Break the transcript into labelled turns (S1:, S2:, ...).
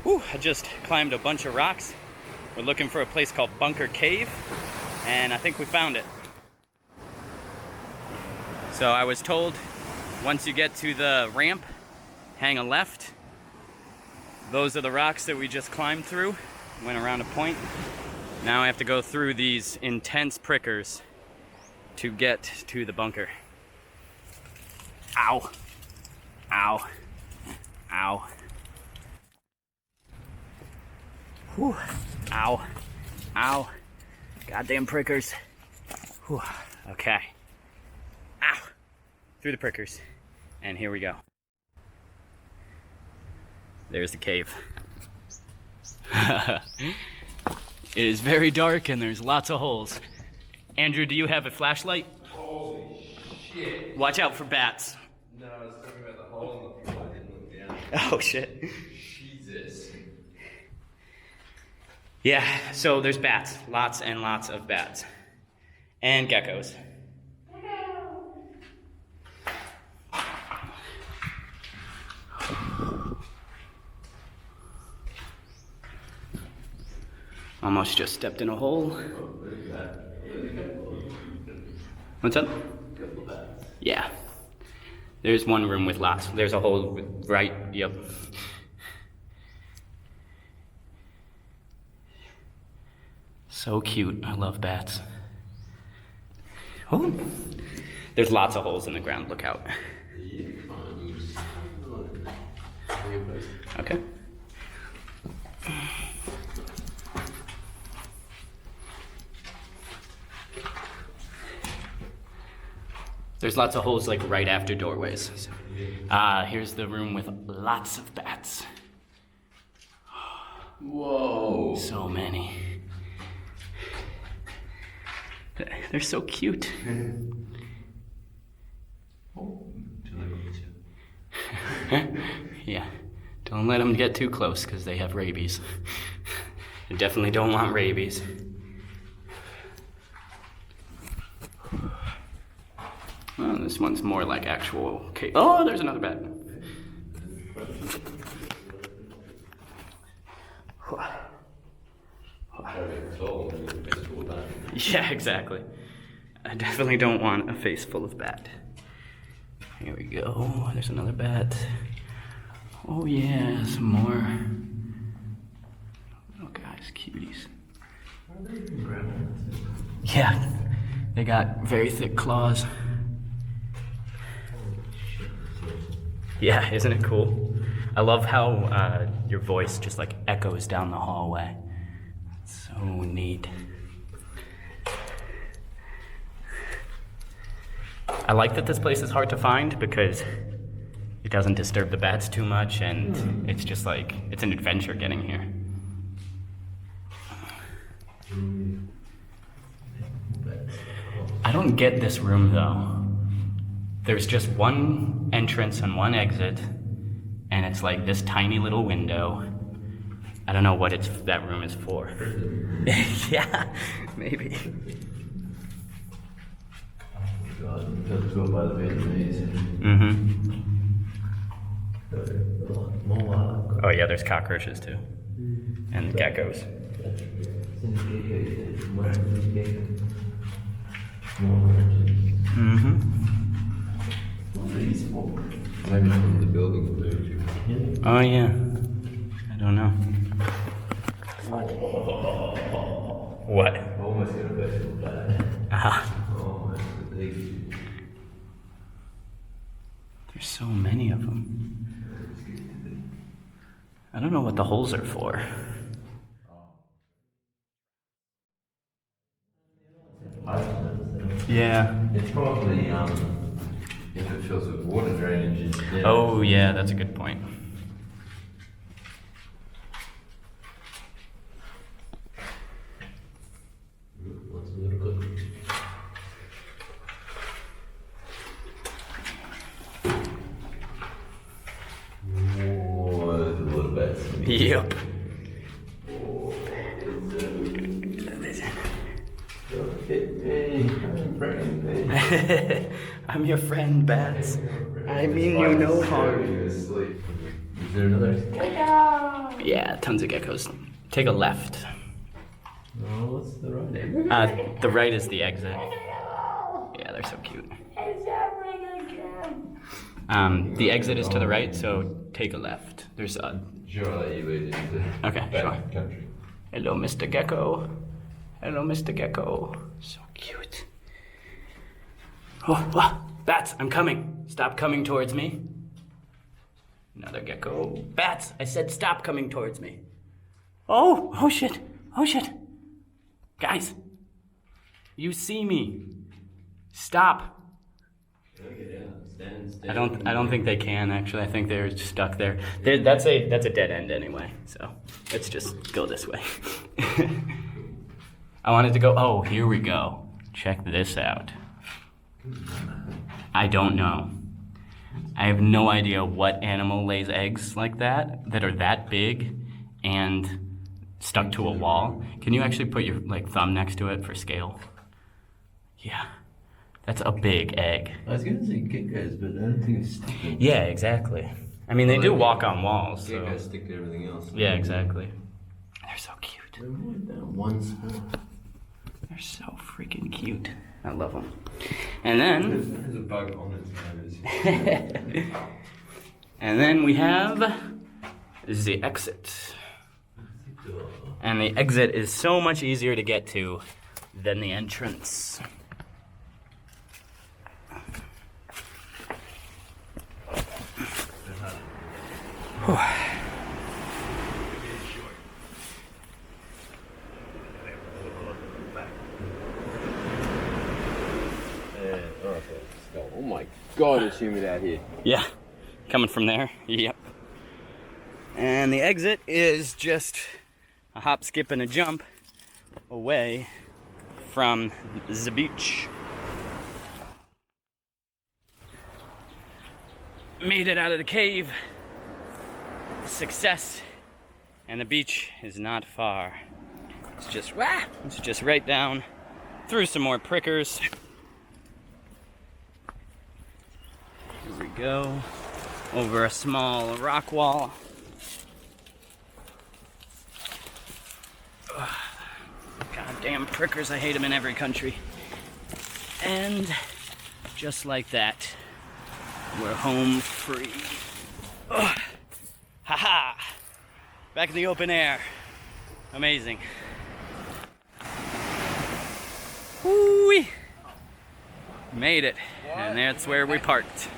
S1: Whew, I just climbed a bunch of rocks. We're looking for a place called Bunker Cave, and I think we found it. So I was told once you get to the ramp, hang a left. Those are the rocks that we just climbed through. Went around a point. Now I have to go through these intense prickers to get to the bunker. Ow. Ow. Ow. Whew. Ow. Ow. Goddamn prickers. Whew. Okay. Ow. Through the prickers. And here we go. There's the cave. It is very dark and there's lots of holes. Andrew, do you have a flashlight?
S2: Holy shit.
S1: Watch out for bats.
S2: No, I was talking about the hole in the floor. I didn't look down.
S1: Oh shit.
S2: Jesus.
S1: Yeah, so there's bats. Lots and lots of bats. And geckos. Almost just stepped in a hole. What's up? Yeah. There's one room with lots. There's a hole right, yep. So cute. I love bats. Oh, there's lots of holes in the ground. Look out. Okay. There's lots of holes like right after doorways. Here's the room with lots of bats.
S2: Whoa.
S1: So many. They're so cute. Yeah, don't let them get too close because they have rabies. You definitely don't want rabies. Oh, this one's more like actual cave. Oh, there's another bat. Yeah, exactly. I definitely don't want a face full of bat. Here we go. There's another bat. Oh yeah, some more. Oh guys, cuties. Yeah, they got very thick claws. Yeah, isn't it cool? I love how your voice just like echoes down the hallway. It's so neat. I like that this place is hard to find because it doesn't disturb the bats too much and it's just like, it's an adventure getting here. I don't get this room though. There's just one entrance and one exit, and it's like this tiny little window. I don't know what that room is for. Yeah, maybe. Mm-hmm. Oh yeah, there's cockroaches too. And geckos. Mm-hmm.
S2: Maybe from the building.
S1: Oh yeah. I don't know. What?
S2: Almost got a vegetable bag. Oh, that's the big.
S1: There's so many of them. I don't know what the holes are for. Yeah.
S2: It's probably if it fills with water drainage. Yeah.
S1: Oh yeah, that's a good point.
S2: Oh, there's a little bit.
S1: Yep. I'm your friend, Bats. I mean you no harm.
S2: Is there another?
S1: Yeah, tons of geckos. Take a left.
S2: Oh, what's the right?
S1: The right is the exit. Yeah, they're so cute. The exit is to the right, so take a left. There's a...
S2: Sure, I'll let you lead into
S1: Okay,
S2: back
S1: sure.
S2: country.
S1: Hello, Mr. Gecko. Hello, Mr. Gecko. So cute. Oh, bats, I'm coming. Stop coming towards me. Another gecko. Bats, I said stop coming towards me. Oh shit. Guys, you see me. Stop. I don't think they can actually. I think they're stuck there. That's a dead end anyway. So let's just go this way. I wanted to go. Oh, here we go. Check this out. I don't know. I have no idea what animal lays eggs like that are that big and stuck to a wall. Can you actually put your thumb next to it for scale? Yeah. That's a big egg.
S2: I was gonna say geckos, but I don't think it's sticking.
S1: Yeah, exactly. I mean, they do walk on walls. So.
S2: Geckos stick to everything else.
S1: Yeah, exactly. They're so cute.
S2: They're like that one spot.
S1: They're so freaking cute. I love them. And then...
S2: There's a bug on it.
S1: and then we have the exit. And the exit is so much easier to get to than the entrance.
S2: Oh my god, it's humid out here.
S1: Yeah, coming from there, yep. And the exit is just a hop, skip, and a jump away from the beach. Made it out of the cave. Success. And the beach is not far. It's just right down through some more prickers. Here we go. Over a small rock wall. Ugh. Goddamn prickers, I hate them in every country. And just like that, we're home free. Ugh. Haha! Back in the open air. Amazing. Woo-wee! Made it. And that's where we parked.